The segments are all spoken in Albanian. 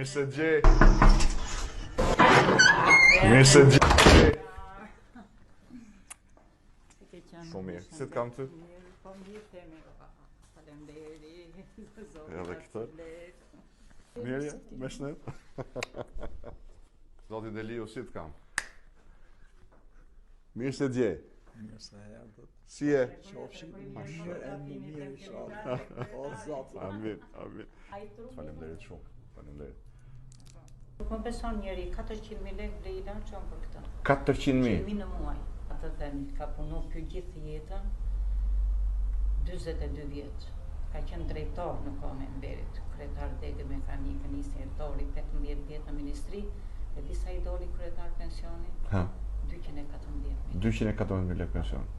Mirë se gjej. Mirë se gjej. Shumë mirë. Si të kam ty? Po mirë themi. Faleminderit. Edhe këtë. Mirë, me shnet. Zoti Deliu, si të kam? Mirë se gjej. Mirë se erdhët. Si e? Qofshin mirë e më mirë inshallah. O Zot. Amin, amin. Faleminderit shumë. Faleminderit. Nuk më beson njeri 400.000 lekë blej ilaçon për këtë. 400.000. 100.000 në muaj. Atë themi, ka punu ky gjithë jetën 42 vjeç. Ka qenë drejtor në kohën e Enverit, kryetar degë mekanikë, nisi hetori 18 vjet në ministri, e disa i doli kryetar pensioni. Ha. 214.000. 214.000 lekë pension.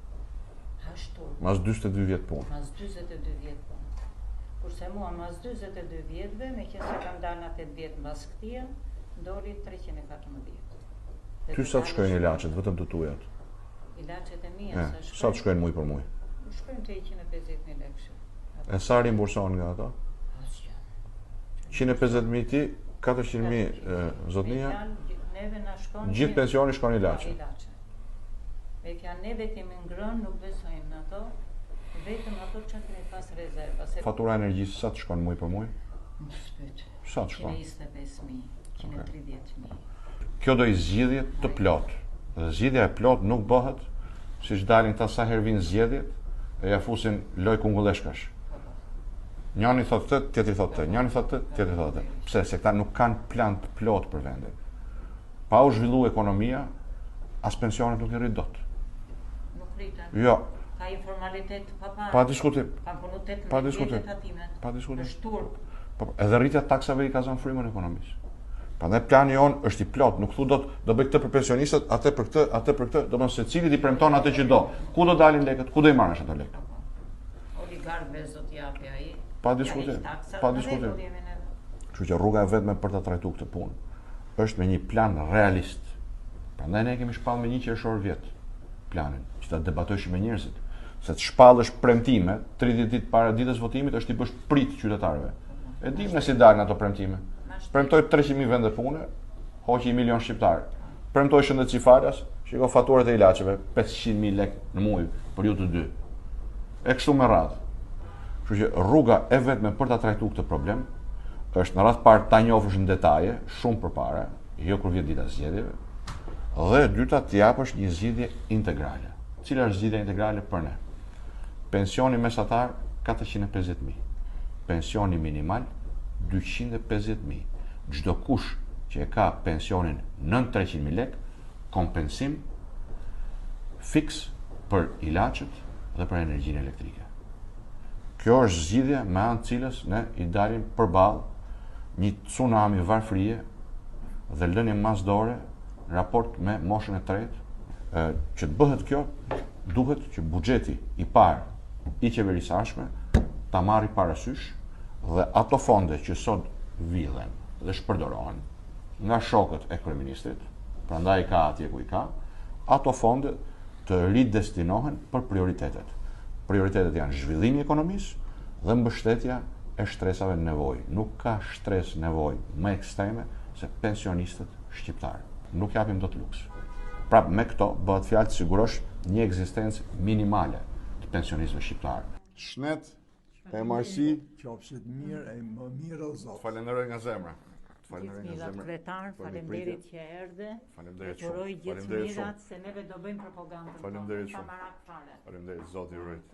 Ashtu. Mas 42 vjet punë. Mas 42 vjet punë. Kurse mua mas 42 vjetëve, me që se kam dalë në 8 vjet mbas këtia, doli 314. Ty sa të shkojnë ilaçet, vetëm të tujat? Ilaçet e mia Sa të shkojnë muj për muj? Shkojnë të 150.000 lekë. E sa rimburson nga ata? Asgjë. 150.000 ti, 400.000 zotnia, Neve na shkon. gjithë pensioni shkon ilaçe. Me fjalë neve kemi ngrënë, nuk besojmë në ato, vetëm ato që kemi pas rezerva. Fatura energjisë sa të shkon muj për muj? Më shpyt. Sa të shkon? 125.000, 130.000. Kjo do i zgjidhje të plot. Dhe zgjidhja e plot nuk bëhet siç dalin këta sa herë vinë zgjedhjet e ja fusin loj kungulleshkash. Njëri thotë këtë, tjetri thotë këtë, njëri thotë këtë, tjetri thotë këtë. Pse? Se këta nuk kanë plan të plot për vendin. Pa u zhvilluar ekonomia, as pensionet nuk i rrit dot. Nuk rritën. Jo. Ka informalitet pa parë. Pa diskutim. Kanë punu 18 Pa diskutim. vjet tatimet. Pa diskutim. Është turp. Po, edhe rritja taksave i ka zënë frymën ekonomisë. Prandaj plani jon është i plot, nuk thu do bëj këtë për pensionistët, atë për këtë, atë për këtë, domethënë secili i premton atë që do. Ku do dalin lekët? Ku do i marrësh ato lekë? Oligarkëve do t'i japi ai. Pa diskutim. Pa diskutim. Kështu që rruga e vetme për ta trajtuar këtë punë është me një plan realist. Prandaj ne kemi shpallë me 1 qershor vjet planin, që ta debatojmë me njerëzit. Se të shpallësh premtime 30 ditë para ditës votimit është i bësh prit qytetarëve. E dim ne si dalin ato premtime. Premtoj 300.000 vende pune, hoqi 1 milion shqiptar. Premtoj shëndetësi falas, shiko faturat e ilaçeve, 500.000 lekë në muaj për ju të dy. E kështu me radhë. Kështu që rruga e vetme për ta trajtuar këtë problem është në radhë parë ta njohësh në detaje, shumë përpara, jo kur vjen dita e zgjedhjeve, dhe e dyta të japësh një zgjidhje integrale. Cila është zgjidhja integrale për ne? Pensioni mesatar 450.000. Pensioni minimal 250.000. Çdo kush që e ka pensionin nën 300.000 lekë, kompensim fiks për ilaçet dhe për energjinë elektrike. Kjo është zgjidhja me anë të cilës ne i dalim përballë një tsunami varfërie dhe lënie masdore në raport me moshën e tretë. Që të bëhet kjo, duhet që buxheti i parë i qeverisashme ta marrë parasysh dhe ato fonde që sot villen dhe shpërdorohen nga shokët e kryeministrit, prandaj ka atje ku i ka, ato fonde të ridestinohen për prioritetet. Prioritetet janë zhvillimi i ekonomisë dhe mbështetja e shtresave në nevojë. Nuk ka stres nevojë më ekstreme se pensionistët shqiptarë. Nuk japim dot luks. Prap me këto bëhet fjalë të sigurosh një ekzistencë minimale të pensionistëve shqiptarë. Shnet, e marsi, Qofshit mirë e më mirë o Zot. falenderoj nga zemra. Gjithë mirat kretar, faleminderit që erdhe. Faleminderit Uroj shumë. gjithë mirat se neve do bëjmë propagandën. Faleminderit Pa shumë. marak fare. Faleminderit, Zoti ju rrit.